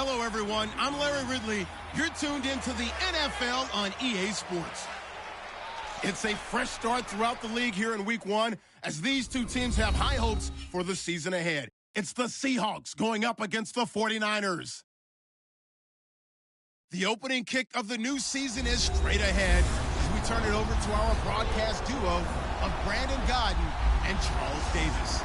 Hello, everyone. I'm Larry Ridley. You're tuned into the NFL on EA Sports. It's a fresh start throughout the league here in Week 1 as these two teams have high hopes for the season ahead. It's the Seahawks going up against the 49ers. The opening kick of the new season is straight ahead as we turn it over to our broadcast duo of Brandon Godden and Charles Davis.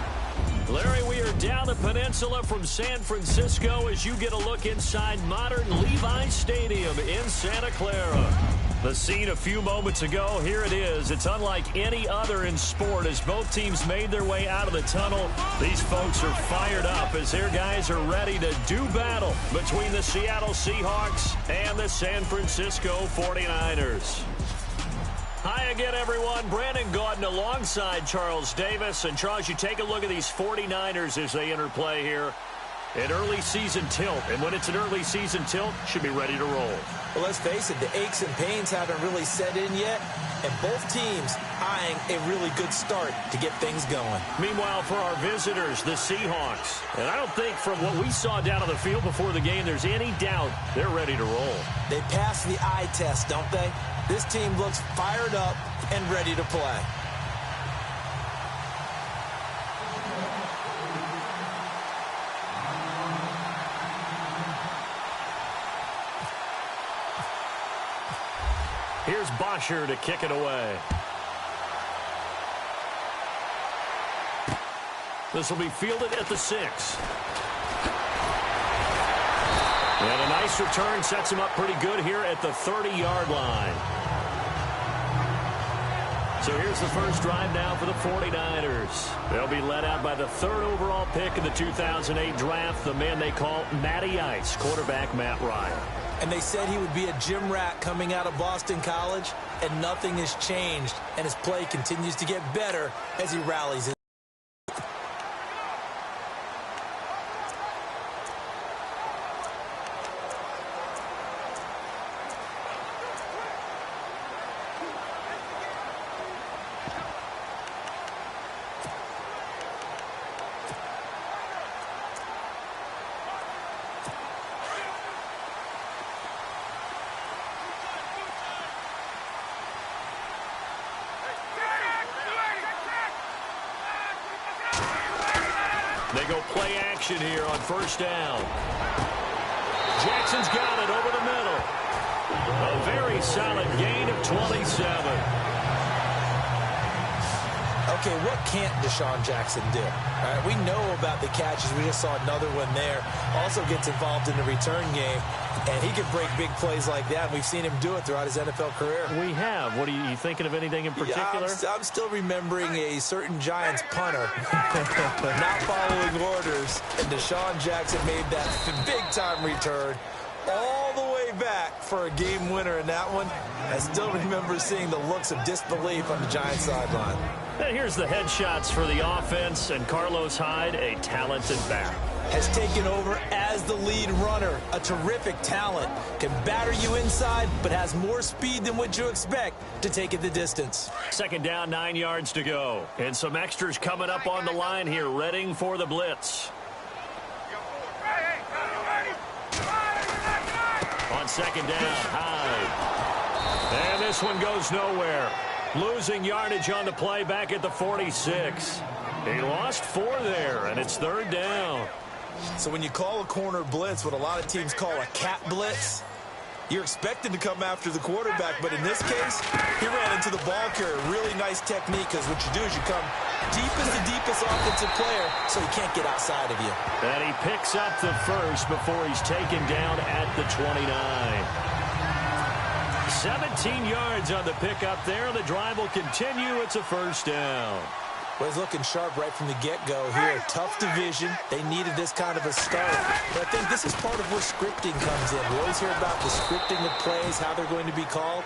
Larry, we are down the peninsula from San Francisco as you get a look inside modern Levi Stadium in Santa Clara. The scene a few moments ago, here it is. It's unlike any other in sport as both teams made their way out of the tunnel. These folks are fired up as their guys are ready to do battle between the Seattle Seahawks and the San Francisco 49ers. Hi again, everyone. Brandon Gaudin alongside Charles Davis. And, Charles, you take a look at these 49ers as they enter play here. An early season tilt. And when it's an early season tilt, should be ready to roll. Well, let's face it, the aches and pains haven't really set in yet. And both teams eyeing a really good start to get things going. Meanwhile, for our visitors, the Seahawks. And I don't think from what we saw down on the field before the game, there's any doubt they're ready to roll. They passed the eye test, don't they? This team looks fired up and ready to play. Here's Bosher to kick it away. This will be fielded at the 6. And a nice return sets him up pretty good here at the 30-yard line. So here's the first drive now for the 49ers. They'll be led out by the 3rd overall pick in the 2008 draft, the man they call Matty Ice, quarterback Matt Ryan. And they said he would be a gym rat coming out of Boston College, and nothing has changed. And his play continues to get better as he rallies. They go play action here on first down. Jackson's got it over the middle. A very solid gain of 27. Okay, what can't Deshaun Jackson do? All right, we know about the catches. We just saw another one there. Also gets involved in the return game, and he can break big plays like that. We've seen him do it throughout his NFL career. We have. What are you thinking of anything in particular? Yeah, I'm still remembering a certain Giants punter not following orders, and Deshaun Jackson made that big-time return all the way back for a game winner in that one. I still remember seeing the looks of disbelief on the Giants sideline. And here's the headshots for the offense, and Carlos Hyde, a talented back. Has taken over as the lead runner. A terrific talent. Can batter you inside, but has more speed than what you expect to take it the distance. Second down, 9 yards to go. And some extras coming up on the line here, readying for the blitz. On second down, Hyde. And this one goes nowhere. Losing yardage on the play back at the 46. He lost 4 there, and it's 3rd down. So when you call a corner blitz, what a lot of teams call a cat blitz, you're expected to come after the quarterback. But in this case, he ran into the ball carrier. Really nice technique, because what you do is you come deep as the deepest offensive player, so he can't get outside of you. And he picks up the first before he's taken down at the 29. 17 yards on the pickup there. The drive will continue. It's a first down. Well, he's looking sharp right from the get-go here. Tough division. They needed this kind of a start. But I think this is part of where scripting comes in. We always hear about the scripting of plays, how they're going to be called.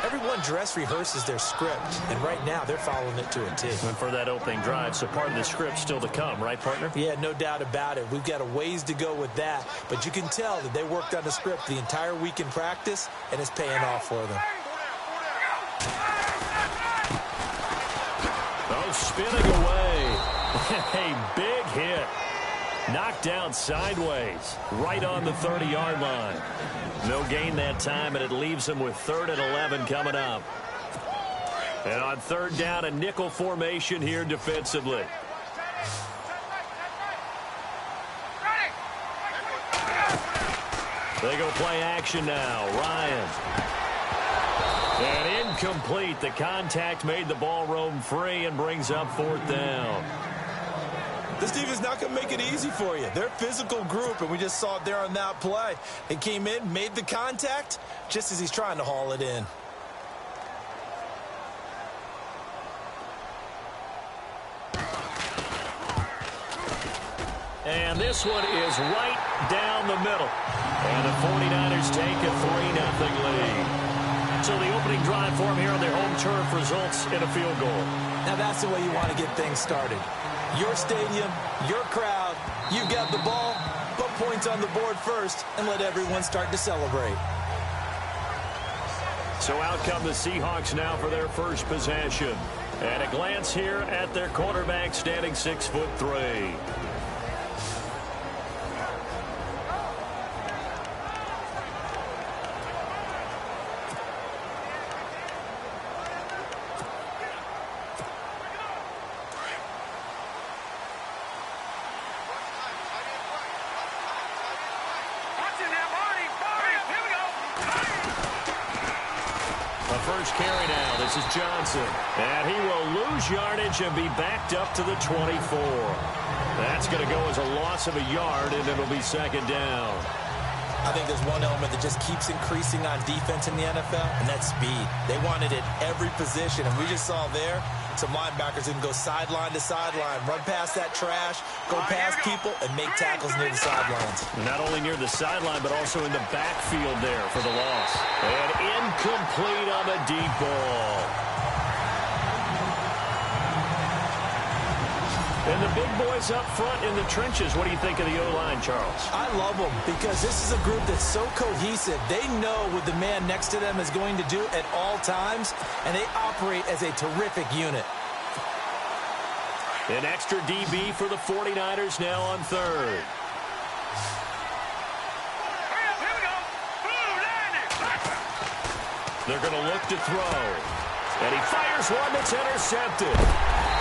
Everyone dress rehearses their script, and right now they're following it to a T. And for that opening drive, so part of the script still to come, right, partner? Yeah, no doubt about it. We've got a ways to go with that, but you can tell that they worked on the script the entire week in practice, and it's paying off for them. Oh, spinning away. A big hit. Knocked down sideways, right on the 30-yard line. No gain that time, and it leaves them with 3rd and 11 coming up. And on 3rd down, a nickel formation here defensively. They go play action now. Ryan. And incomplete. The contact made the ball roam free and brings up 4th down. This team is not going to make it easy for you. They're a physical group, and we just saw it there on that play. He came in, made the contact, just as he's trying to haul it in. And this one is right down the middle. And the 49ers take a 3-0 lead. So the opening drive for them here on their home turf results in a field goal. Now that's the way you want to get things started. Your stadium, your crowd, you've got the ball, put points on the board first, and let everyone start to celebrate. So out come the Seahawks now for their first possession. And a glance here at their quarterback standing 6'3". First carry now. This is Johnson. And he will lose yardage and be backed up to the 24. That's going to go as a loss of a yard, and it'll be 2nd down. I think there's one element that just keeps increasing on defense in the NFL, and that's speed. They want it at every position, and we just saw there some linebackers who can go sideline to sideline, run past that trash, go past people, and make tackles near the sidelines. Not only near the sideline, but also in the backfield there for the loss. And incomplete on the deep ball. And the big boys up front in the trenches. What do you think of the O-line, Charles? I love them because this is a group that's so cohesive. They know what the man next to them is going to do at all times, and they operate as a terrific unit. An extra DB for the 49ers now on 3rd. They're going to look to throw. And he fires one that's intercepted.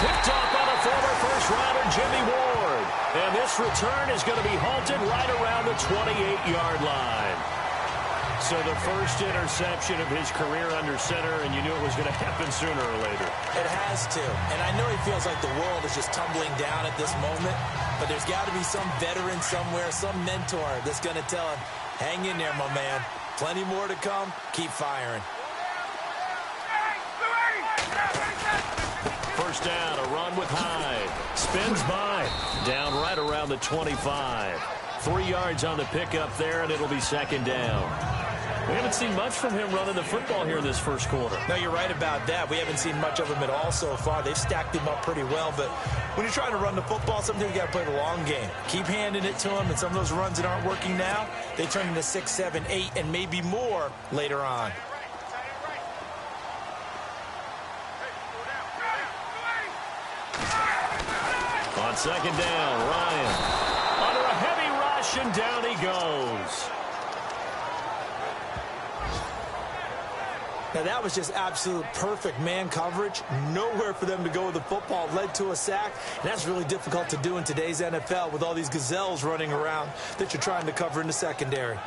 Picked off by the former first-rounder Jimmy Ward. And this return is going to be halted right around the 28-yard line. So the first interception of his career under center, and you knew it was going to happen sooner or later. It has to. And I know he feels like the world is just tumbling down at this moment, but there's got to be some veteran somewhere, some mentor that's going to tell him, hang in there, my man. Plenty more to come. Keep firing. First down, a run with Hyde. Spins by. Down right around the 25. 3 yards on the pickup there, and it'll be 2nd down. We haven't seen much from him running the football here in this first quarter. No, you're right about that. We haven't seen much of him at all so far. They've stacked him up pretty well, but when you're trying to run the football, sometimes you got to play the long game. Keep handing it to him, and some of those runs that aren't working now, they turn into 6, 7, 8, and maybe more later on. On 2nd down, Ryan. Under a heavy rush, and down he goes. Now, that was just absolute perfect man coverage. Nowhere for them to go with the football. Led to a sack, and that's really difficult to do in today's NFL with all these gazelles running around that you're trying to cover in the secondary.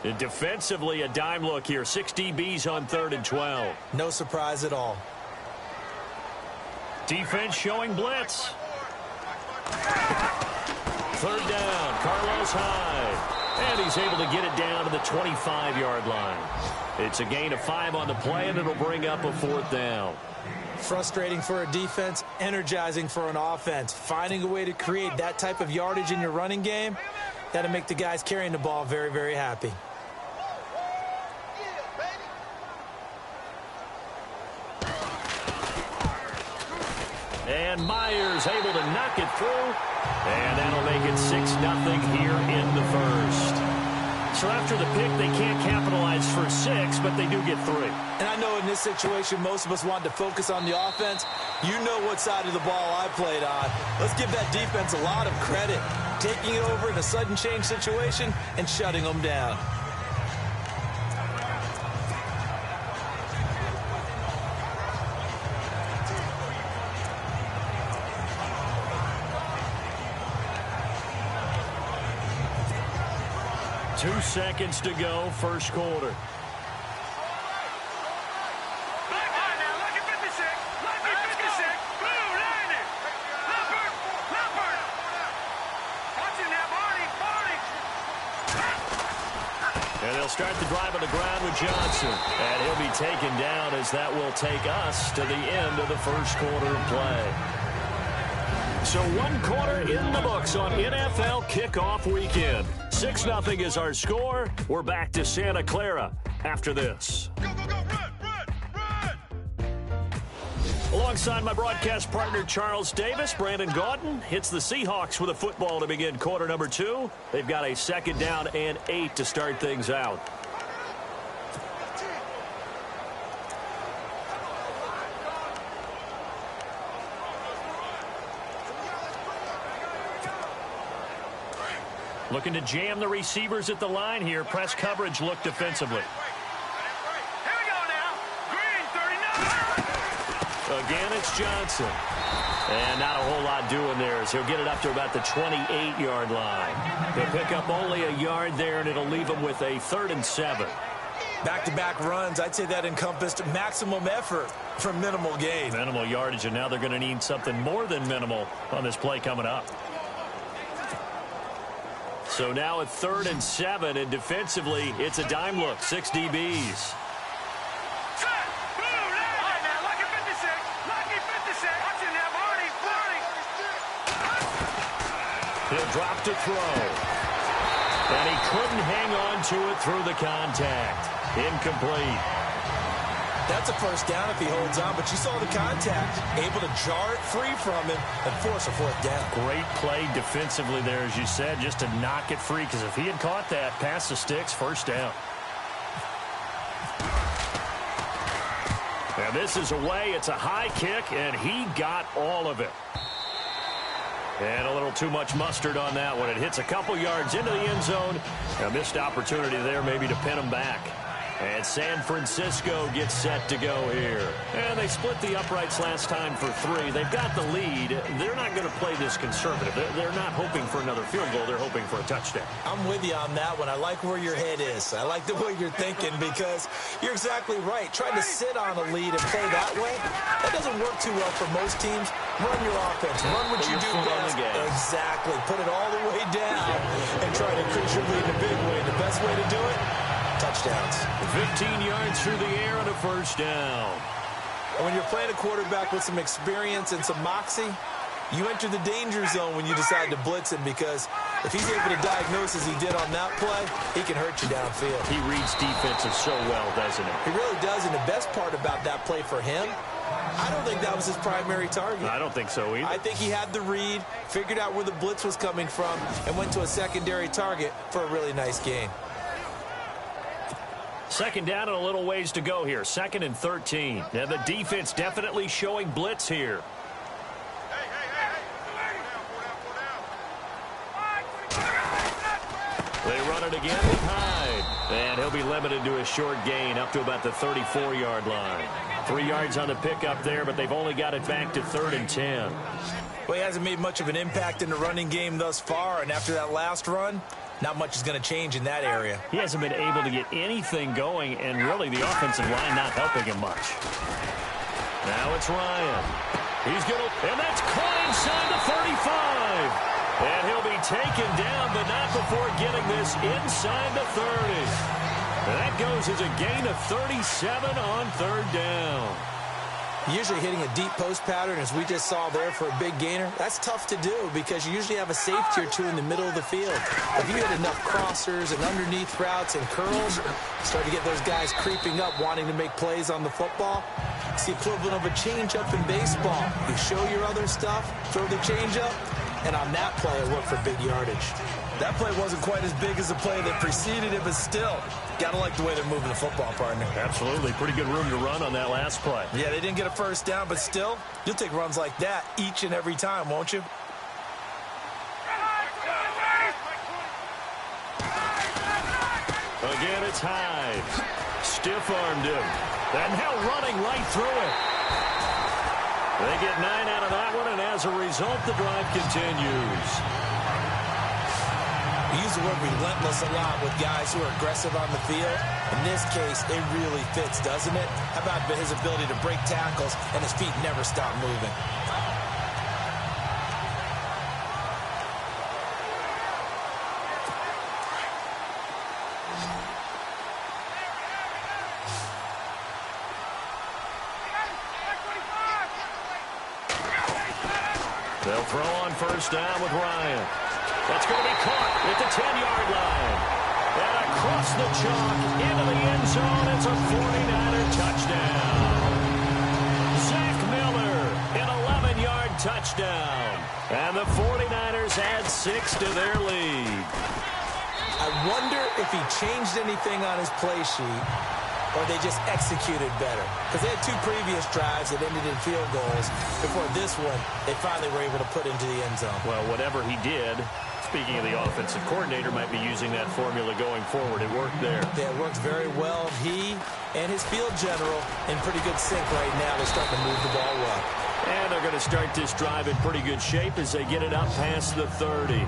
And defensively, a dime look here. 6 DBs on 3rd and 12. No surprise at all. Defense showing blitz. 3rd down, Carlos Hyde. And he's able to get it down to the 25-yard line. It's a gain of 5 on the play, and it'll bring up a 4th down. Frustrating for a defense, energizing for an offense. Finding a way to create that type of yardage in your running game, that'll make the guys carrying the ball very, very happy. And Myers able to knock it through. And that'll make it 6-0 here in the first. So after the pick, they can't capitalize for 6, but they do get 3. And I know it in this situation, most of us wanted to focus on the offense. You know what side of the ball I played on. Let's give that defense a lot of credit, taking it over in a sudden change situation and shutting them down. Two seconds to go, first quarter. And they'll start the drive on the ground with Johnson. And he'll be taken down as that will take us to the end of the first quarter of play. So 1 quarter in the books on NFL kickoff weekend. 6-0 is our score. We're back to Santa Clara after this. Go, go, go, run, run, run! Alongside my broadcast partner Charles Davis, Brandon Gaudin hits the Seahawks with a football to begin quarter number 2. They've got a 2nd down and 8 to start things out. Looking to jam the receivers at the line here. Press coverage look defensively. Here we go now. Green, 39. Again, it's Johnson. And not a whole lot doing there as he'll get it up to about the 28-yard line. He'll pick up only a yard there, and it'll leave him with a 3rd and 7. Back-to-back runs, I'd say that encompassed maximum effort for minimal gain. Minimal yardage, and now they're going to need something more than minimal on this play coming up. So now at 3rd and 7, and defensively, it's a dime look. 6 DBs. He'll drop to throw. And he couldn't hang on to it through the contact. Incomplete. That's a first down if he holds on, but you saw the contact. Able to jar it free from him and force a 4th down. Great play defensively there, as you said, just to knock it free, because if he had caught that, past the sticks, first down. And this is away. It's a high kick, and he got all of it. And a little too much mustard on that one. It hits a couple yards into the end zone. A missed opportunity there maybe to pin him back. And San Francisco gets set to go here. And they split the uprights last time for 3. They've got the lead. They're not going to play this conservative. They're not hoping for another field goal. They're hoping for a touchdown. I'm with you on that one. I like where your head is. I like the way you're thinking, because you're exactly right. Trying to sit on a lead and play that way, that doesn't work too well for most teams. Run your offense. Run what you do best. Exactly. Put it all the way down and try to increase your lead in a big way. The best way to do it, touchdowns. 15 yards through the air and a first down. And when you're playing a quarterback with some experience and some moxie, you enter the danger zone when you decide to blitz him, because if he's able to diagnose as he did on that play, he can hurt you downfield. He reads defenses so well, doesn't he? He really does, and the best part about that play for him, I don't think that was his primary target. I don't think so either. I think he had the read, figured out where the blitz was coming from, and went to a secondary target for a really nice gain. 2nd down and a little ways to go here. 2nd and 13. And the defense definitely showing blitz here. They run it again with Hyde. And he'll be limited to a short gain up to about the 34-yard line. 3 yards on the pickup there, but they've only got it back to 3rd and 10. Well, he hasn't made much of an impact in the running game thus far, and after that last run, not much is going to change in that area. He hasn't been able to get anything going, and really the offensive line not helping him much. Now it's Ryan. He's going to, and that's caught inside the 35. And he'll be taken down, but not before getting this inside the 30. That goes as a gain of 37 on 3rd down. Usually hitting a deep post pattern, as we just saw there, for a big gainer, that's tough to do, because you usually have a safety or two in the middle of the field. If you hit enough crossers and underneath routes and curls, start to get those guys creeping up, wanting to make plays on the football. It's the equivalent of a changeup in baseball. You show your other stuff, throw the changeup, and on that play, it worked for big yardage. That play wasn't quite as big as the play that preceded it, but still, got to like the way they're moving the football, partner. Absolutely. Pretty good room to run on that last play. Yeah, they didn't get a first down, but still, you'll take runs like that each and every time, won't you? Again, it's Hyde. Stiff-armed him. And now running right through it. They get 9 out of that one, and as a result, the drive continues. We use the word relentless a lot with guys who are aggressive on the field. In this case, it really fits, doesn't it? How about his ability to break tackles and his feet never stop moving? They'll throw on first down with Ryan. That's going to be caught at the 10-yard line. And across the chalk into the end zone. It's a 49er touchdown. Zach Miller, an 11-yard touchdown. And the 49ers add 6 to their lead. I wonder if he changed anything on his play sheet or they just executed better. Because they had 2 previous drives that ended in field goals. Before this one, they finally were able to put into the end zone. Well, whatever he did, speaking of the offensive coordinator, might be using that formula going forward. It worked there. Yeah, it worked very well. He and his field general in pretty good sync right now. They're starting to move the ball well. And they're going to start this drive in pretty good shape as they get it up past the 30.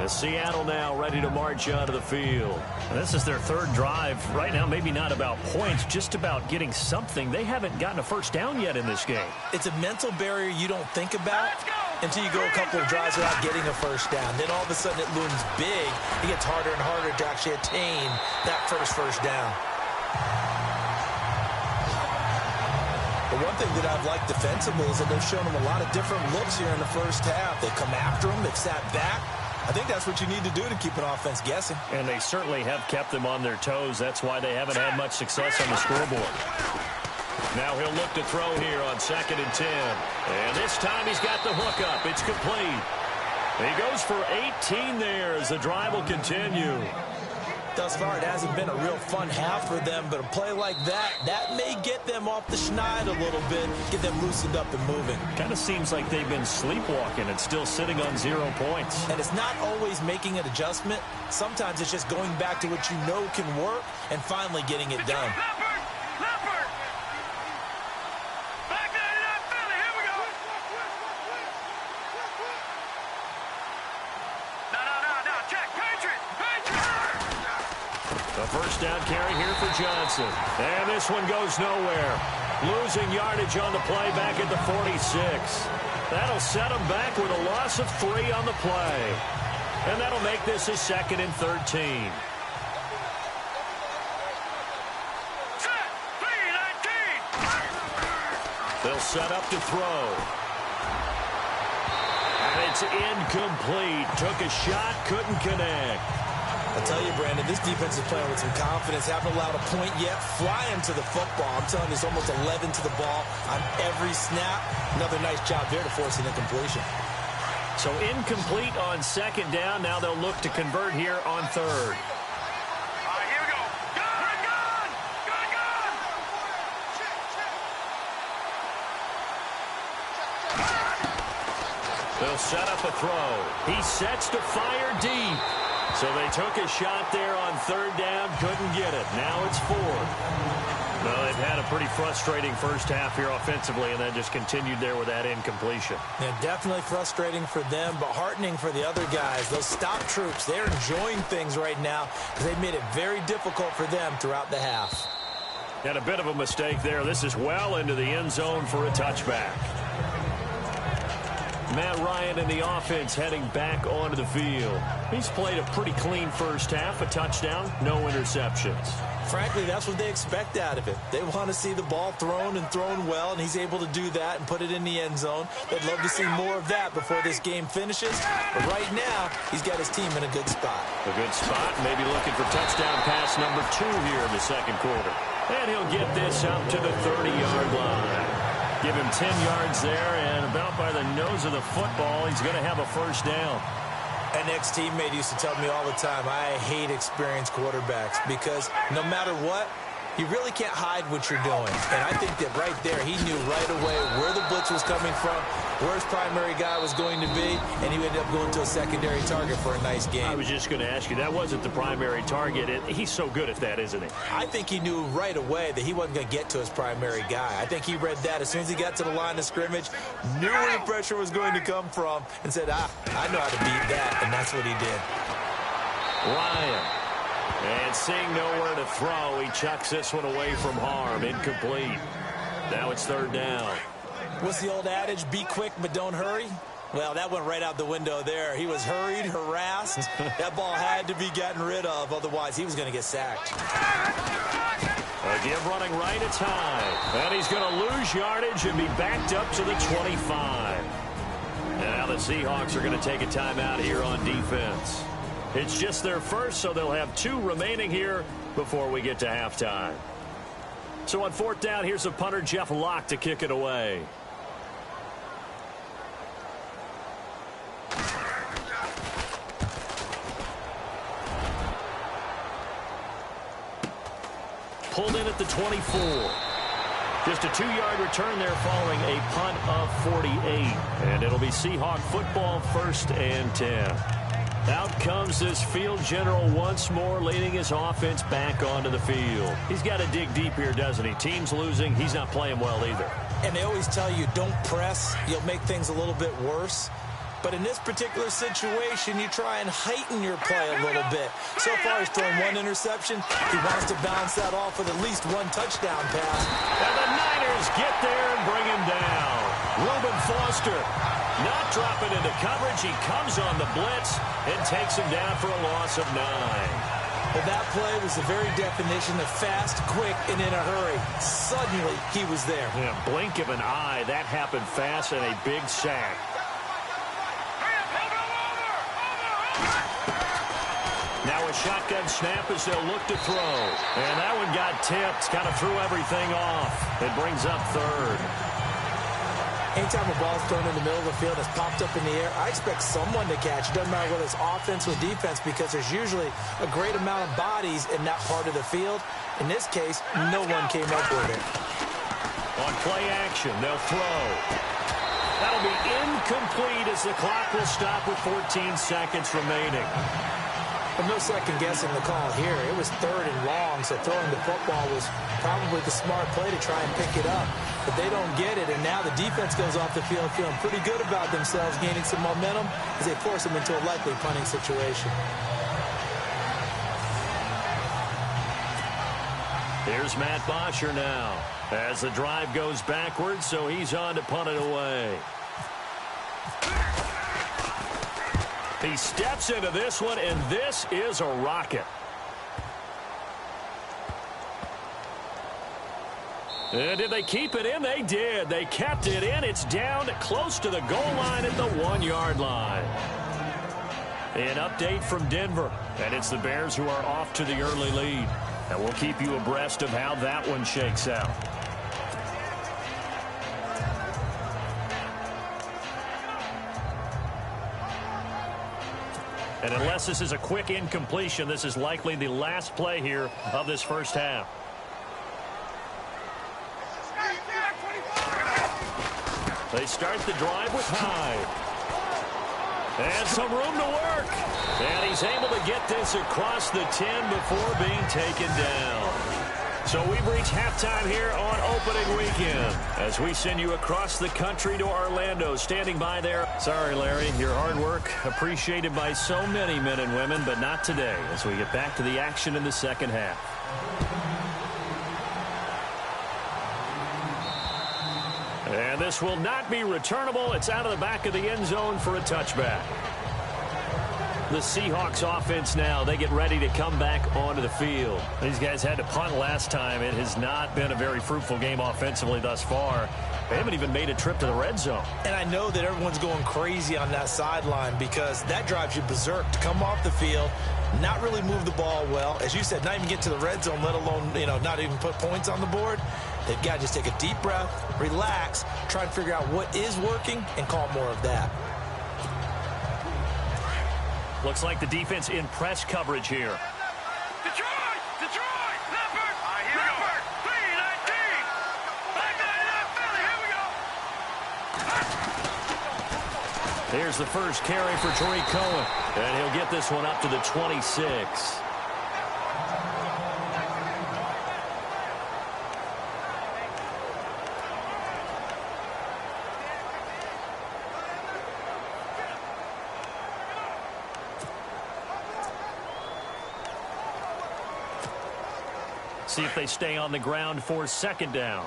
As Seattle now ready to march onto the field. And this is their 3rd drive. Right now, maybe not about points, just about getting something. They haven't gotten a first down yet in this game. It's a mental barrier you don't think about until you go a couple of drives without getting a first down. Then all of a sudden it looms big. It gets harder and harder to actually attain that first down. The one thing that I've liked defensively is that they've shown them a lot of different looks here in the first half. They've come after them. They've sat back. I think that's what you need to do to keep an offense guessing. And they certainly have kept them on their toes. That's why they haven't had much success on the scoreboard. Now he'll look to throw here on 2nd and 10. And this time he's got the hook up. It's complete. He goes for 18 there as the drive will continue. Thus far, it hasn't been a real fun half for them, but a play like that may get them off the schneid a little bit, get them loosened up and moving. Kind of seems like they've been sleepwalking and still sitting on 0 points. And it's not always making an adjustment. Sometimes it's just going back to what you know can work and finally getting it done. Leopard! Back that it up, Philly. Here we go. No. Check. Patriot. The first down carry here for Johnson. And this one goes nowhere. Losing yardage on the play back at the 46. That'll set them back with a loss of 3 on the play. And that'll make this a 2nd and 13. Set. 3-19. They'll set up to throw. And it's incomplete. Took a shot, couldn't connect. I tell you, Brandon, this defense is playing with some confidence. Haven't allowed a point yet. Flying to the football. I'm telling you, it's almost 11 to the ball on every snap. Another nice job there to force an incompletion. So incomplete on 2nd down. Now they'll look to convert here on 3rd. All right, here we go. Gun! They'll set up a throw. He sets to fire deep. So they took a shot there on 3rd down, couldn't get it. Now it's 4th. Well, they've had a pretty frustrating first half here offensively, and then just continued there with that incompletion. Yeah, definitely frustrating for them, but heartening for the other guys. Those stop troops, they're enjoying things right now because they've made it very difficult for them throughout the half. And a bit of a mistake there. This is well into the end zone for a touchback. Matt Ryan and the offense heading back onto the field. He's played a pretty clean first half, a touchdown, no interceptions. Frankly, that's what they expect out of it. They want to see the ball thrown and thrown well, and he's able to do that and put it in the end zone. They'd love to see more of that before this game finishes. But right now, he's got his team in a good spot. A good spot, maybe looking for touchdown pass number 2 here in the 2nd quarter. And he'll get this up to the 30-yard line. Give him 10 yards there, and about by the nose of the football, he's going to have a first down. An ex-teammate used to tell me all the time, I hate experienced quarterbacks because no matter what, you really can't hide what you're doing. And I think that right there, he knew right away where the blitz was coming from, where his primary guy was going to be, and he ended up going to a secondary target for a nice game. I was just going to ask you, that wasn't the primary target. He's so good at that, isn't he? I think he knew right away that he wasn't going to get to his primary guy. I think he read that as soon as he got to the line of scrimmage, knew where the pressure was going to come from, and said, I know how to beat that, and that's what he did. Ryan. And seeing nowhere to throw, he chucks this one away from harm. Incomplete. Now it's third down. What's the old adage? Be quick, but don't hurry? Well, that went right out the window there. He was hurried, harassed. That ball had to be gotten rid of. Otherwise, he was going to get sacked. A give running right, it's high. And he's going to lose yardage and be backed up to the 25. And now the Seahawks are going to take a timeout here on defense. It's just their first, so they'll have 2 remaining here before we get to halftime. So on fourth down, here's the punter, Jeff Locke, to kick it away. Pulled in at the 24. Just a 2-yard return there following a punt of 48. And it'll be Seahawk football, 1st and 10. Out comes this field general once more, leading his offense back onto the field. He's got to dig deep here, doesn't he? Team's losing. He's not playing well either. And they always tell you, don't press. You'll make things a little bit worse. But in this particular situation, you try and heighten your play a little bit. So far, he's thrown 1 interception. He wants to bounce that off with at least 1 touchdown pass. And the Niners get there and bring him down. Reuben Foster not dropping into coverage. He comes on the blitz and takes him down for a loss of 9. Well, that play was the very definition of fast, quick, and in a hurry. Suddenly, he was there. In a blink of an eye, that happened fast and a big sack. Now a shotgun snap as they'll look to throw. And that one got tipped. Kind of threw everything off. It brings up third. Anytime a ball's thrown in the middle of the field, it's popped up in the air, I expect someone to catch. It doesn't matter whether it's offense or defense because there's usually a great amount of bodies in that part of the field. In this case, no one came up with it. On play action, they'll throw. That'll be incomplete as the clock will stop with 14 seconds remaining. Well, no second guessing the call here. It was 3rd and long, so throwing the football was probably the smart play to try and pick it up. But they don't get it, and now the defense goes off the field feeling pretty good about themselves, gaining some momentum as they force them into a likely punting situation. Here's Matt Bosher now as the drive goes backwards, so he's on to punt it away. He steps into this one, and this is a rocket. And did they keep it in? They did. They kept it in. It's down close to the goal line at the 1-yard line. An update from Denver, and it's the Bears who are off to the early lead. And we'll keep you abreast of how that one shakes out. And unless this is a quick incompletion, this is likely the last play here of this first half. They start the drive with Hyde. And some room to work. And he's able to get this across the 10 before being taken down. So we've reached halftime here on opening weekend as we send you across the country to Orlando. Standing by there. Sorry, Larry, your hard work appreciated by so many men and women, but not today as we get back to the action in the second half. And this will not be returnable. It's out of the back of the end zone for a touchback. The Seahawks offense now, they get ready to come back onto the field. These guys had to punt last time. It has not been a very fruitful game offensively thus far. They haven't even made a trip to the red zone. And I know that everyone's going crazy on that sideline because that drives you berserk to come off the field, not really move the ball well. As you said, not even get to the red zone, let alone, not even put points on the board. They've got to just take a deep breath, relax, try and figure out what is working, and call more of that. Looks like the defense in press coverage here. Detroit! Detroit! Leopard! Here we go. 319! Back line Philly. Here we go. Here's the first carry for Tariq Cohen. And he'll get this one up to the 26. See if they stay on the ground for second down.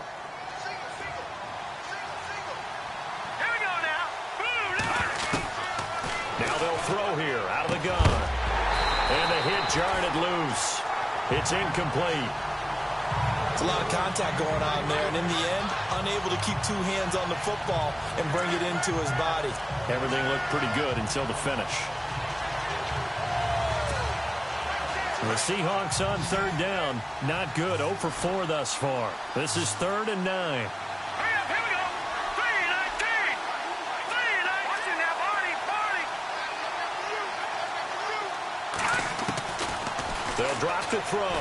Here we go now. Now they'll throw here out of the gun. And the hit jarred it loose. It's incomplete. It's a lot of contact going on there, and in the end, unable to keep two hands on the football and bring it into his body. Everything looked pretty good until the finish. The Seahawks on third down. Not good. 0 for 4 thus far. This is 3rd and 9. Here we go. 319! 319! Watching that party! They'll drop to throw.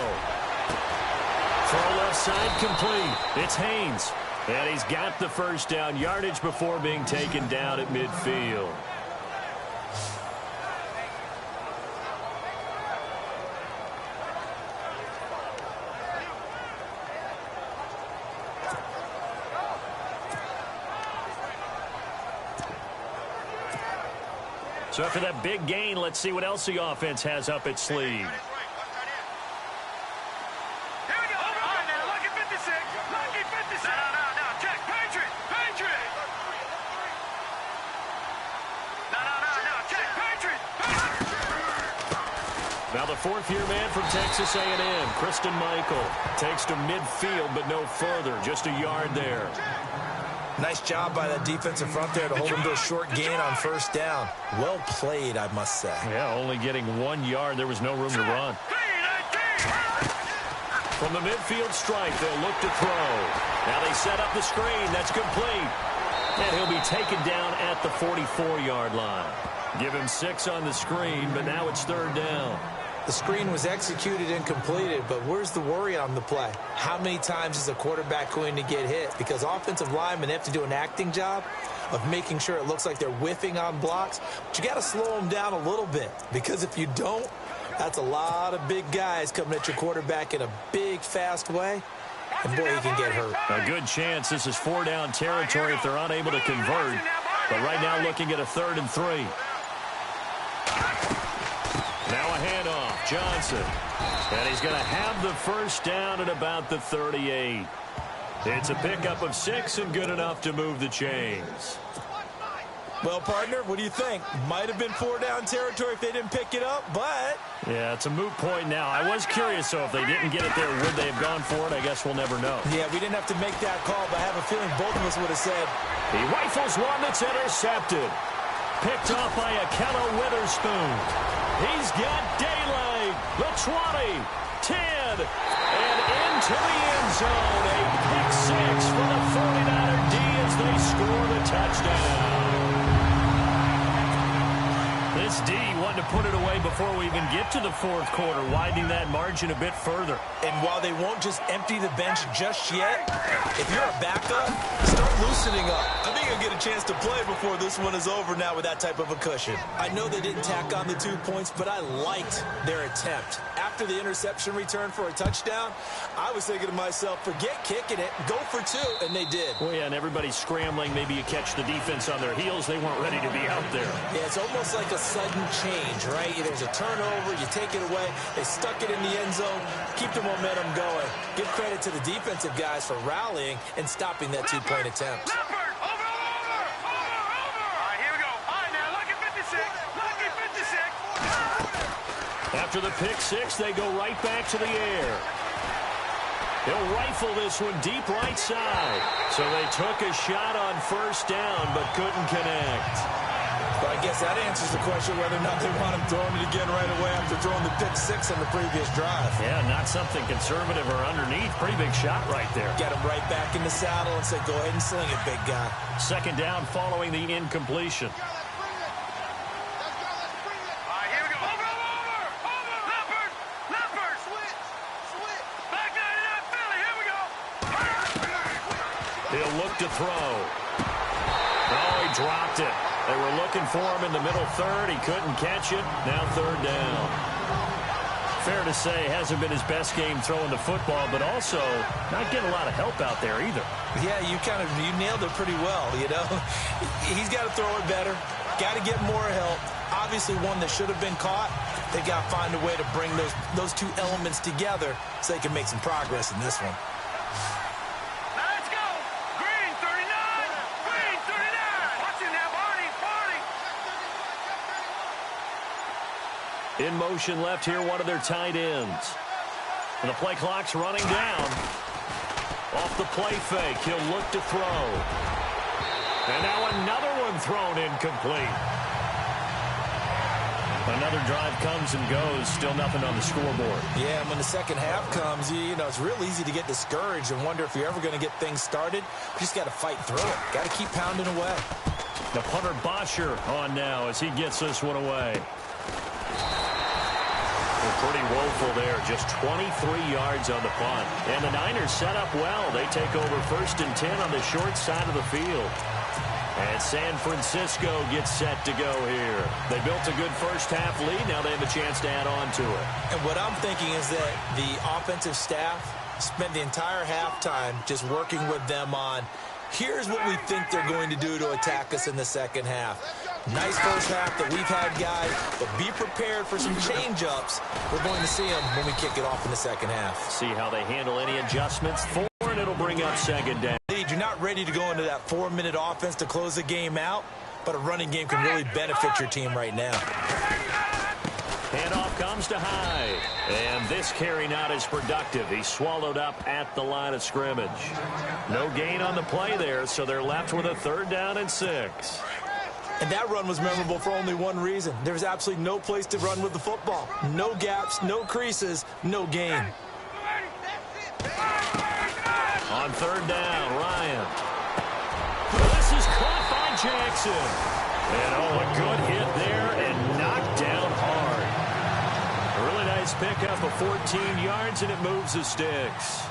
Throw left side complete. It's Haynes. And he's got the first down yardage before being taken down at midfield. So after that big gain, let's see what else the offense has up its sleeve. Here we go. All right, now, lucky 56. Lucky 56. No. Check. Patriot. No. Check. Patriot. Now the fourth-year man from Texas A&M, Kristen Michael, takes to midfield, but no further. Just a yard there. Nice job by that defensive front there to hold him to a short gain on first down. Well played, I must say. Yeah, only getting 1 yard. There was no room to run. From the midfield stripe, they'll look to throw. Now they set up the screen. That's complete. And he'll be taken down at the 44-yard line. Give him 6 on the screen, but now it's 3rd down. The screen was executed and completed, but where's the worry on the play? How many times is a quarterback going to get hit? Because offensive linemen have to do an acting job of making sure it looks like they're whiffing on blocks. But you got to slow them down a little bit, because if you don't, that's a lot of big guys coming at your quarterback in a big, fast way. And boy, he can get hurt. A good chance this is 4-down territory if they're unable to convert. But right now looking at a 3rd and 3. Now a handoff, Johnson. And he's going to have the first down at about the 38. It's a pickup of 6 and good enough to move the chains. Well, partner, what do you think? Might have been 4-down territory if they didn't pick it up, but... Yeah, it's a moot point now. I was curious, so if they didn't get it there, would they have gone for it? I guess we'll never know. Yeah, we didn't have to make that call, but I have a feeling both of us would have said... He rifles one that's intercepted. Picked off by Akello Witherspoon. He's got daylight. The 20, 10, and into the end zone. A pick 6 for the 49er D as they score the touchdown. This D wanted to put it away before we even get to the 4th quarter, widening that margin a bit further. And while they won't just empty the bench just yet, if you're a backup, start loosening up. I think you'll get a chance to play before this one is over now with that type of a cushion. I know they didn't tack on the 2 points, but I liked their attempt. After the interception return for a touchdown, I was thinking to myself, forget kicking it, go for 2, and they did. Well, yeah, and everybody's scrambling. Maybe you catch the defense on their heels. They weren't ready to be out there. Yeah, it's almost like a sudden change, right? There's a turnover, you take it away, they stuck it in the end zone, keep the momentum going. Give credit to the defensive guys for rallying and stopping that 2-point attempt. Leopard, over. All right, here we go. All right, now, lucky 56. Lucky 56. After the pick 6, they go right back to the air. He'll rifle this one deep right side. So they took a shot on first down, but couldn't connect. But I guess that answers the question whether or not they want him throwing it again right away after throwing the pick six on the previous drive. Yeah, not something conservative or underneath. Pretty big shot right there. Get him right back in the saddle and say, go ahead and sling it, big guy. Second down following the incompletion. He'll look to throw. Oh, he dropped it. They were looking for him in the middle third. He couldn't catch it. Now third down. Fair to say, hasn't been his best game throwing the football, but also not getting a lot of help out there either. Yeah, you nailed it pretty well, you know. He's got to throw it better. Got to get more help. Obviously one that should have been caught. They got to find a way to bring those two elements together so they can make some progress in this one. In motion left here, one of their tight ends. And the play clock's running down. Off the play fake, he'll look to throw. And now another one thrown incomplete. Another drive comes and goes, still nothing on the scoreboard. Yeah, and when the second half comes, you know, it's real easy to get discouraged and wonder if you're ever going to get things started. You just got to fight through it. Got to keep pounding away. The punter Bosher on now as he gets this one away. Pretty woeful there, just 23 yards on the punt. And the Niners set up well. They take over 1st and 10 on the short side of the field. And San Francisco gets set to go here. They built a good first half lead. Now they have a chance to add on to it. And what I'm thinking is that the offensive staff spent the entire halftime just working with them on, here's what we think they're going to do to attack us in the second half. Nice first half that we've had, guys, but be prepared for some change-ups. We're going to see them when we kick it off in the second half. See how they handle any adjustments. 4, and it'll bring up second down. You're not ready to go into that 4-minute offense to close the game out, but a running game can really benefit your team right now. Handoff comes to Hyde. And this carry not as productive. He's swallowed up at the line of scrimmage. No gain on the play there, so they're left with a 3rd down and 6. And that run was memorable for only one reason. There was absolutely no place to run with the football. No gaps, no creases, no gain. On 3rd down, Ryan. This is caught by Jackson. And a good hit there and knocked down hard. A really nice pickup of 14 yards, and it moves the sticks.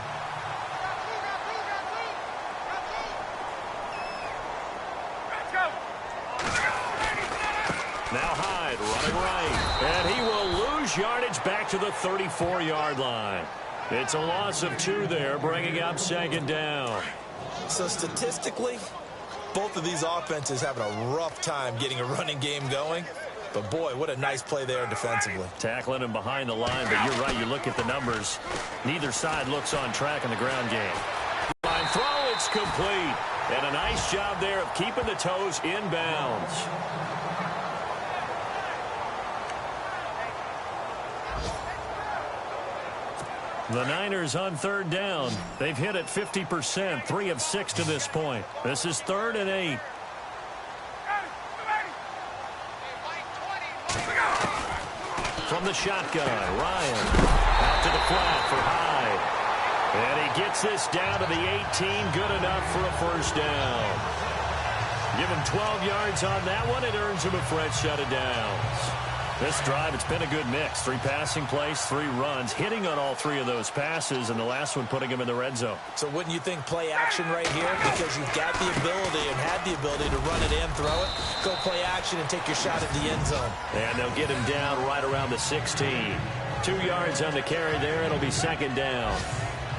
Now Hyde running right. And he will lose yardage back to the 34-yard line. It's a loss of 2 there, bringing up 2nd down. So statistically, both of these offenses having a rough time getting a running game going. But, boy, what a nice play there defensively. Tackling him behind the line, but you're right. You look at the numbers. Neither side looks on track in the ground game. Line throw, it's complete. And a nice job there of keeping the toes in bounds. The Niners on 3rd down. They've hit it 50%, 3 of 6 to this point. This is 3rd and 8. From the shotgun, Ryan out to the flat for Hyde. And he gets this down to the 18, good enough for a 1st down. Give him 12 yards on that one. It earns him a fresh set of downs. This drive, it's been a good mix. 3 passing plays, 3 runs, hitting on all 3 of those passes, and the last one putting him in the red zone. So wouldn't you think play action right here? Because you've got the ability and had the ability to run it in, throw it, go play action and take your shot at the end zone. And they'll get him down right around the 16. 2 yards on the carry there. It'll be 2nd down.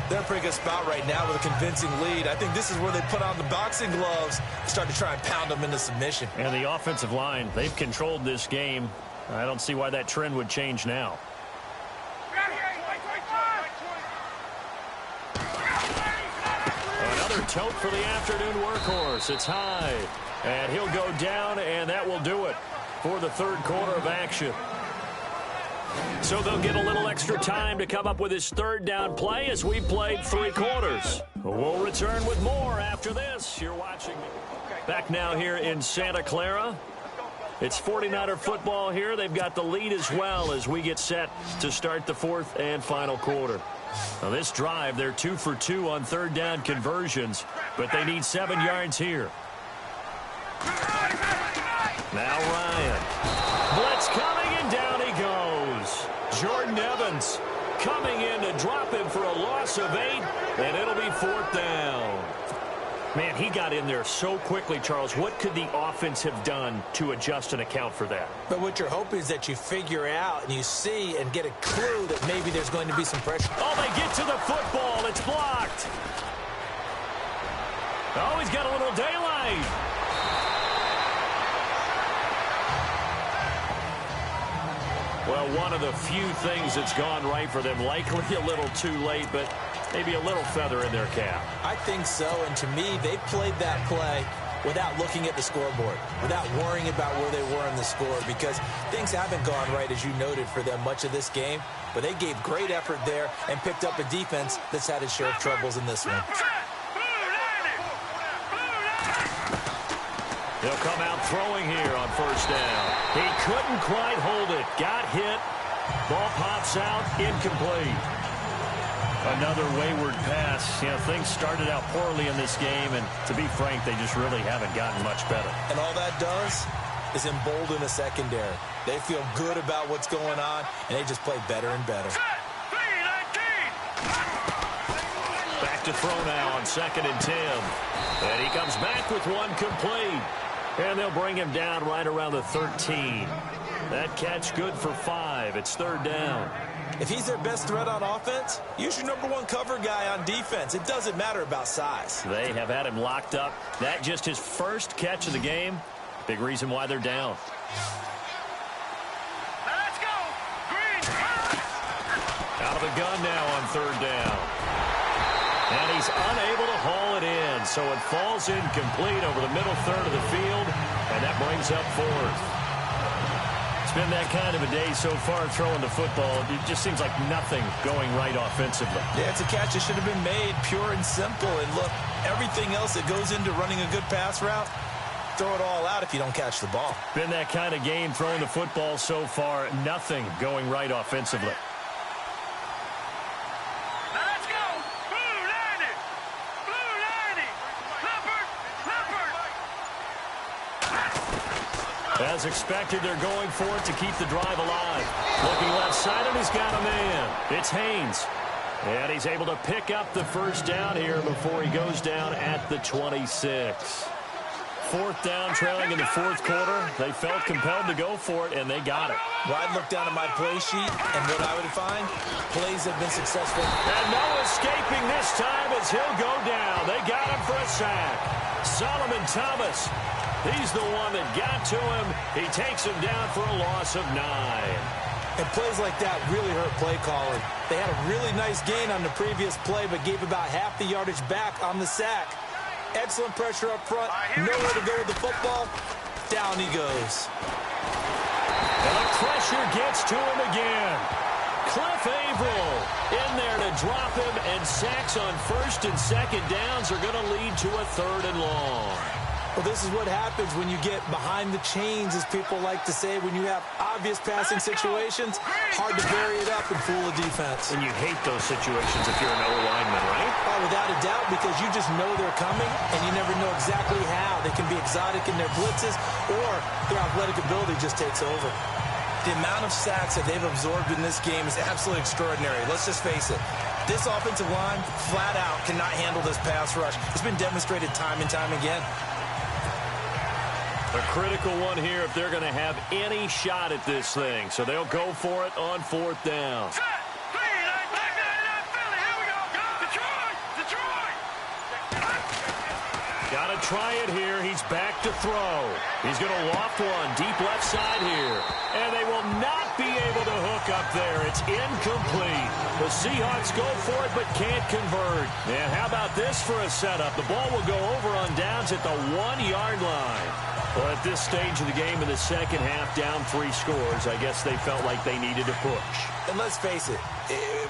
They're in a pretty good spot right now with a convincing lead. I think this is where they put on the boxing gloves and start to try and pound them into submission. And the offensive line, they've controlled this game. I don't see why that trend would change now. Another tote for the afternoon workhorse. It's Hyde. And he'll go down, and that will do it for the 3rd quarter of action. So they'll get a little extra time to come up with his 3rd down play as we played 3 quarters. We'll return with more after this. You're watching back now here in Santa Clara. It's 49er football here. They've got the lead as well as we get set to start the fourth and final quarter. Now this drive, they're 2 for 2 on third down conversions, but they need 7 yards here. Now Ryan. Blitz coming, and down he goes. Jordan Evans coming in to drop him for a loss of 8, and it'll be fourth down. Man, he got in there so quickly, Charles. What could the offense have done to adjust and account for that? But what you're hoping is that you figure out and you see and get a clue that maybe there's going to be some pressure. Oh, they get to the football. It's blocked. Oh, he's got a little daylight. Well, one of the few things that's gone right for them, likely a little too late, but maybe a little feather in their cap. I think so, and to me, they played that play without looking at the scoreboard, without worrying about where they were in the score, because things haven't gone right, as you noted, for them much of this game, but they gave great effort there and picked up a defense that's had its share of troubles in this one. He'll come out throwing here on first down. He couldn't quite hold it. Got hit. Ball pops out. Incomplete. Another wayward pass. You know, things started out poorly in this game, and to be frank, they just really haven't gotten much better. And all that does is embolden the secondary. They feel good about what's going on, and they just play better and better. Back to throw now on 2nd and 10. And he comes back with one complete. And they'll bring him down right around the 13. That catch good for 5. It's third down. If he's their best threat on offense, use your #1 cover guy on defense. It doesn't matter about size. They have had him locked up. That just his first catch of the game. Big reason why they're down. Let's go. Green. Out of the gun now on third down. And he's unable to haul it in, so it falls incomplete over the middle third of the field, and that brings up fourth. It's been that kind of a day so far throwing the football. It just seems like nothing going right offensively. Yeah, it's a catch that should have been made, pure and simple. And look, everything else that goes into running a good pass route, throw it all out if you don't catch the ball. Been that kind of game throwing the football so far, nothing going right offensively. As expected, they're going for it to keep the drive alive. Looking left side, and he's got a man. It's Haynes. And he's able to pick up the first down here before he goes down at the 26. Fourth down, trailing in the fourth quarter. They felt compelled to go for it, and they got it. Well, I'd look down at my play sheet, and what I would find, plays have been successful. And no escaping this time as he'll go down. They got him for a sack. Solomon Thomas. He's the one that got to him. He takes him down for a loss of 9. And plays like that really hurt play calling. They had a really nice gain on the previous play, but gave about half the yardage back on the sack. Excellent pressure up front. Nowhere to go with the football. Down he goes. And the pressure gets to him again. Cliff Averill in there to drop him, and sacks on first and second downs are going to lead to a third and long. Well, this is what happens when you get behind the chains, as people like to say, when you have obvious passing situations. Hard to bury it up and fool a defense. And you hate those situations if you're an O-lineman, right? Oh, without a doubt, because you just know they're coming, and you never know exactly how. They can be exotic in their blitzes, or their athletic ability just takes over. The amount of sacks that they've absorbed in this game is absolutely extraordinary. Let's just face it. This offensive line, flat out, cannot handle this pass rush. It's been demonstrated time and time again. A critical one here if they're going to have any shot at this thing. So they'll go for it on fourth down. Got to try it here. He's back to throw. He's going to loft one deep left side here. And they will not might be able to hook up there. It's incomplete. The Seahawks go for it but can't convert. And how about this for a setup? The ball will go over on downs at the 1-yard line. Well, at this stage of the game in the second half, down 3 scores, I guess they felt like they needed to push. And let's face it,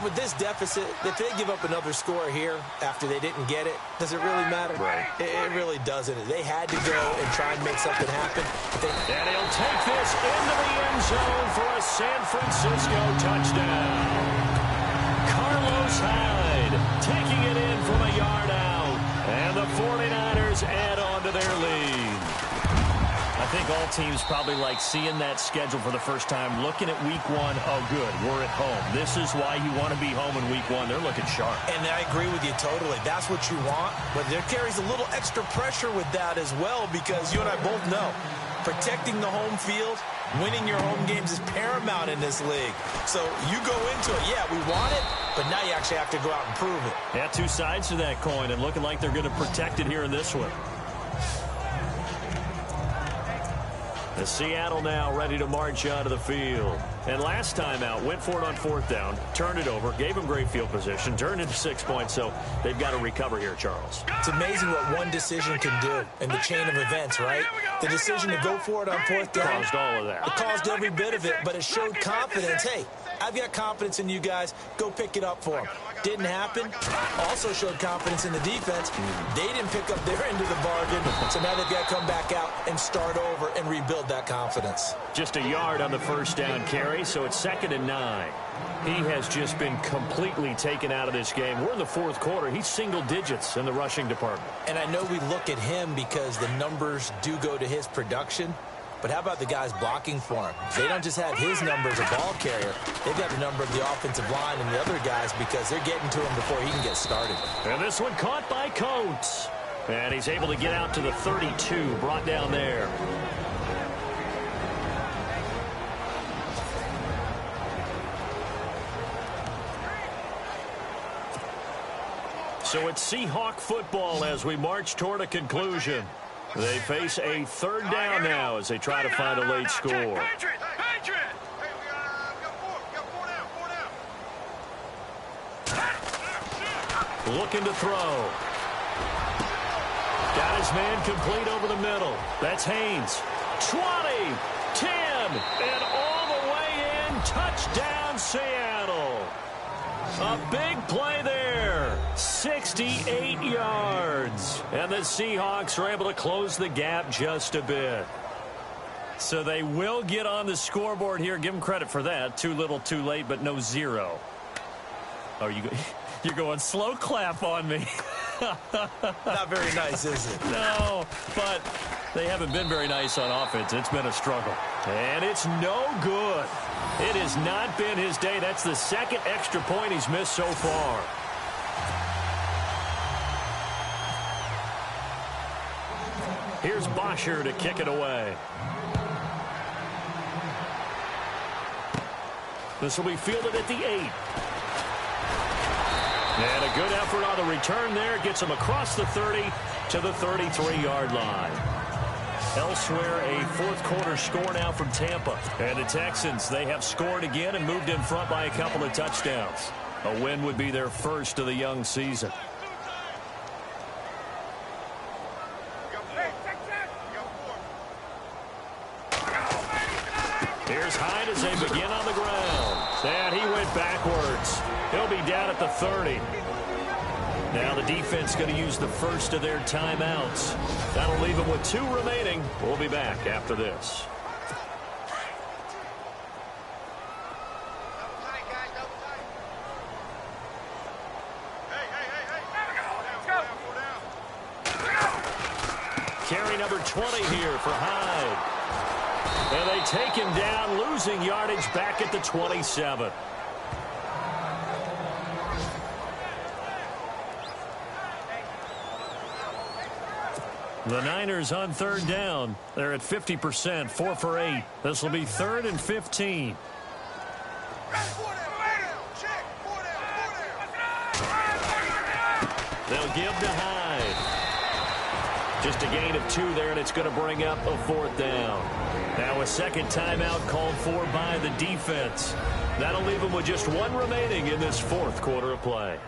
with this deficit, if they give up another score here after they didn't get it, does it really matter? Right. It really doesn't. They had to go and try and make something happen. And he'll take this into the end zone for a San Francisco touchdown. Carlos Hyde taking it in from a yard out. And the 49ers add on to their lead. I think all teams probably like seeing that schedule for the first time, looking at week 1. Oh, good, we're at home. This is why you want to be home in week 1. They're looking sharp. And I agree with you totally. That's what you want. But there carries a little extra pressure with that as well, because you and I both know protecting the home field, winning your home games is paramount in this league. So you go into it, yeah, we want it, but now you actually have to go out and prove it. Yeah, 2 sides to that coin, and looking like they're going to protect it here in this one. The Seattle now ready to march onto the field. And last time out, went for it on 4th down, turned it over, gave them great field position, turned into 6 points, so they've got to recover here, Charles. It's amazing what one decision can do in the chain of events, right? The decision to go for it on 4th down. Caused all of that. It caused every bit of it, but it showed confidence. Hey, I've got confidence in you guys. Go pick it up for them. Didn't happen. Also showed confidence in the defense. They didn't pick up their end of the bargain, so now they've got to come back out and start over and rebuild that confidence. Just a yard on the first down carry, so it's 2nd and 9. He has just been completely taken out of this game. We're in the 4th quarter. He's single digits in the rushing department. And I know we look at him because the numbers do go to his production. But how about the guys blocking for him? They don't just have his number as a ball carrier. They've got the number of the offensive line and the other guys because they're getting to him before he can get started. And this one caught by Coates. And he's able to get out to the 32, brought down there. So it's Seahawk football as we march toward a conclusion. They face a 3rd down now as they try to find a late score. Looking to throw. Got his man complete over the middle. That's Haynes. 20, 10, and all the way in. Touchdown, Seattle. A big play there. 68 yards. And the Seahawks are able to close the gap just a bit. So they will get on the scoreboard here. Give them credit for that. Too little, too late, but no 0. Oh, you're going slow clap on me. Not very nice, is it? No, but they haven't been very nice on offense. It's been a struggle. And it's no good. It has not been his day. That's the 2nd extra point he's missed so far. Here's Bosher to kick it away. This will be fielded at the 8. And a good effort on the return there. Gets him across the 30 to the 33-yard line. Elsewhere, a 4th quarter score now from Tampa. And the Texans, they have scored again and moved in front by a couple of touchdowns. A win would be their first of the young season. Here's Hyde as they begin on the ground. And he went backwards. He'll be down at the 30. Now the defense going to use the first of their timeouts. That'll leave them with 2 remaining. We'll be back after this. Carry number 20 here for Hyde. And they take him down, losing yardage back at the 27. The Niners on 3rd down. They're at 50%, 4 for 8. This will be 3rd and 15. They'll give to Hyde. Just a gain of 2 there, and it's going to bring up a 4th down. Now a second timeout called for by the defense. That'll leave them with just 1 remaining in this 4th quarter of play.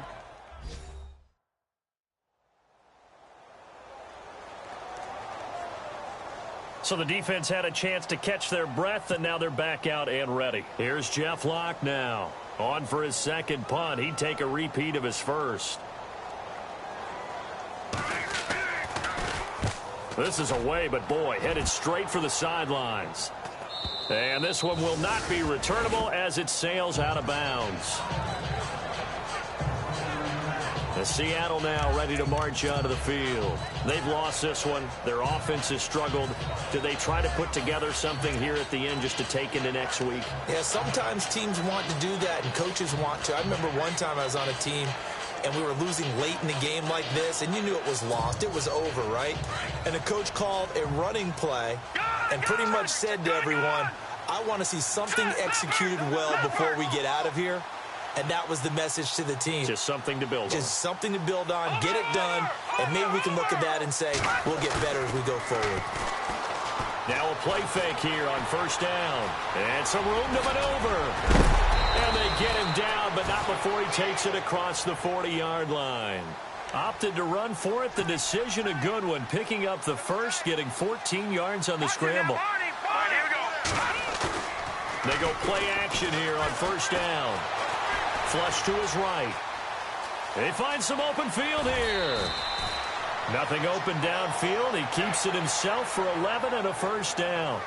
So the defense had a chance to catch their breath, and now they're back out and ready. Here's Jeff Locke now. On for his second punt. He'd take a repeat of his first. This is away, but boy, headed straight for the sidelines. And this one will not be returnable as it sails out of bounds. The Seattle now ready to march onto the field. They've lost this one. Their offense has struggled. Do they try to put together something here at the end just to take into next week? Yeah, sometimes teams want to do that and coaches want to. I remember one time I was on a team and we were losing late in the game like this, and you knew it was lost. It was over, right? And the coach called a running play and pretty much said to everyone, I want to see something executed well before we get out of here. And that was the message to the team. Just something to build on. Just something to build on, get it done, and maybe we can look at that and say, we'll get better as we go forward. Now a play fake here on 1st down. And some room to maneuver. And they get him down, but not before he takes it across the 40-yard line. Opted to run for it. The decision a good one. Picking up the first, getting 14 yards on the scramble. They go play action here on 1st down. Flush to his right. They find some open field here. Nothing open downfield. He keeps it himself for 11 and a 1st down.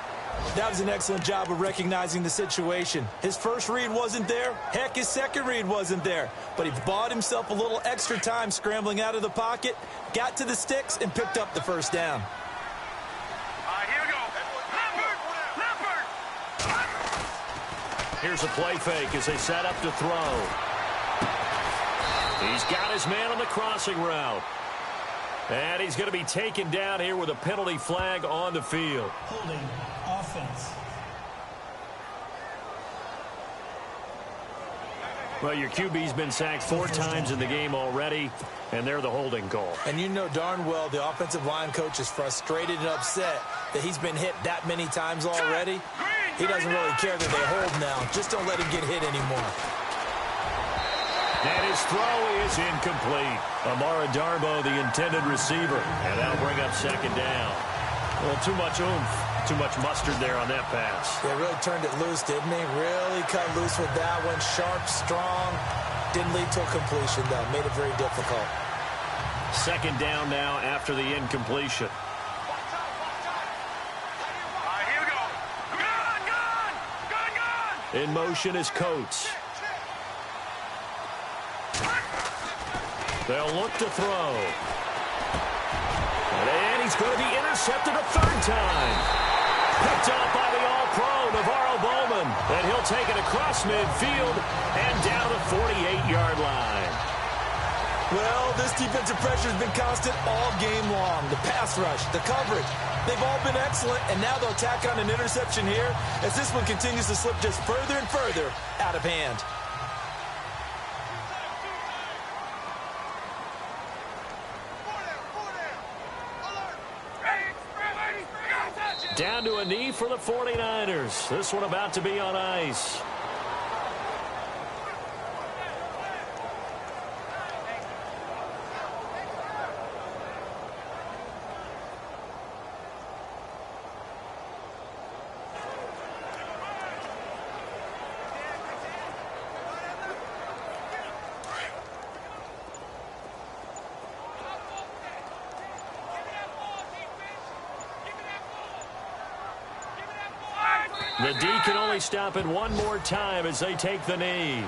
That was an excellent job of recognizing the situation. His first read wasn't there. Heck, his second read wasn't there. But he bought himself a little extra time scrambling out of the pocket, got to the sticks, and picked up the 1st down. Here we go. Here's a play fake as they set up to throw. He's got his man on the crossing route. And he's going to be taken down here with a penalty flag on the field. Holding offense. Well, your QB's been sacked 4 times in the game already, and they're the holding call. And you know darn well the offensive line coach is frustrated and upset that he's been hit that many times already. He doesn't really care that they hold now. Just don't let him get hit anymore. And his throw is incomplete. Amara Darbo, the intended receiver. And that'll bring up 2nd down. Well, too much oomph, too much mustard there on that pass. They really turned it loose, didn't they? Really cut loose with that one. Sharp, strong. Didn't lead to a completion, though. Made it very difficult. 2nd down now after the incompletion. In motion is Coates. They'll look to throw. And he's going to be intercepted a 3rd time. Picked off by the All-Pro, Navarro Bowman. And he'll take it across midfield and down the 48-yard line. Well, this defensive pressure has been constant all game long. The pass rush, the coverage, they've all been excellent, and now they'll tack on an interception here as this one continues to slip just further and further out of hand. Down to a knee for the 49ers. This one about to be on ice. The D can only stop it one more time as they take the knee.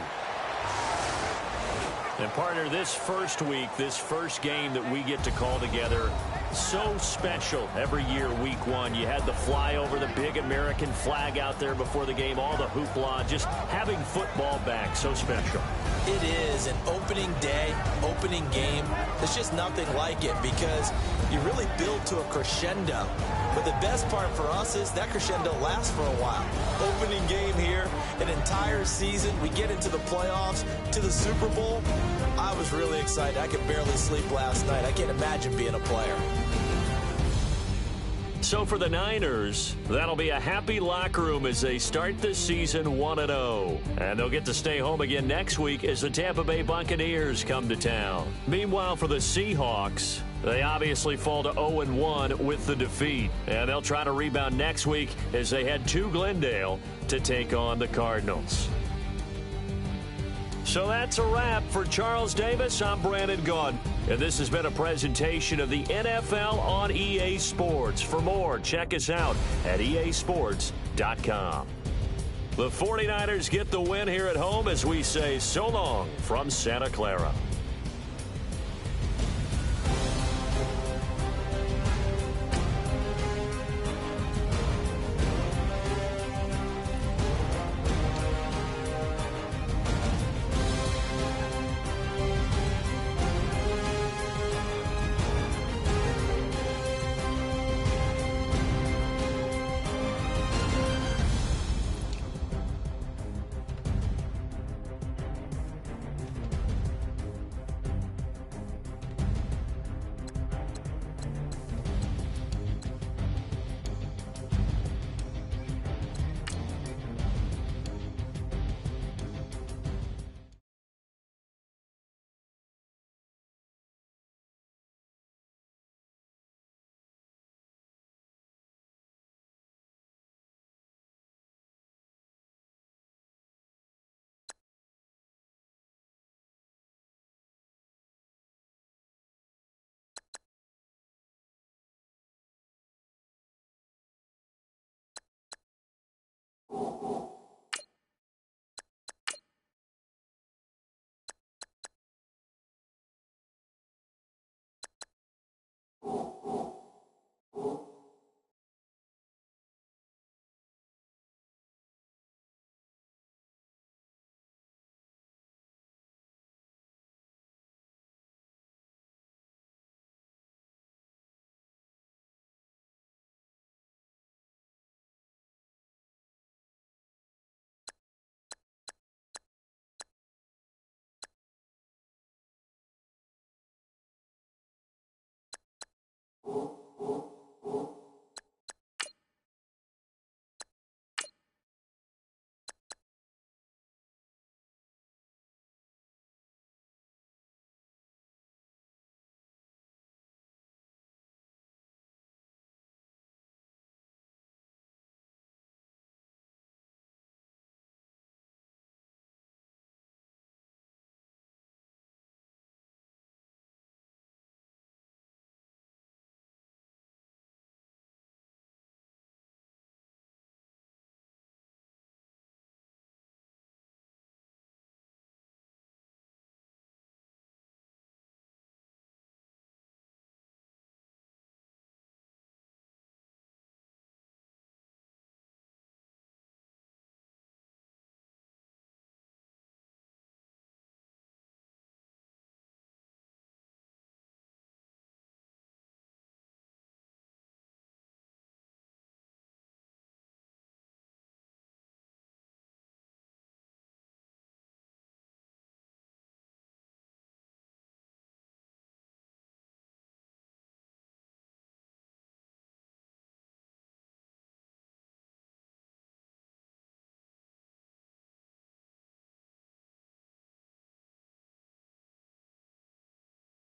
And partner, this first week, this first game that we get to call together, so special every year, week 1. You had the flyover, the big American flag out there before the game, all the hoopla, just having football back, so special. It is an opening day, opening game. There's just nothing like it because you really build to a crescendo. But the best part for us is that crescendo lasts for a while. Opening game here, an entire season. We get into the playoffs, to the Super Bowl. I was really excited. I could barely sleep last night. I can't imagine being a player. So for the Niners, that'll be a happy locker room as they start this season 1-0. And they'll get to stay home again next week as the Tampa Bay Buccaneers come to town. Meanwhile, for the Seahawks, they obviously fall to 0-1 with the defeat. And they'll try to rebound next week as they head to Glendale to take on the Cardinals. So that's a wrap. For Charles Davis, I'm Brandon Gaudin. And this has been a presentation of the NFL on EA Sports. For more, check us out at easports.com. The 49ers get the win here at home as we say so long from Santa Clara.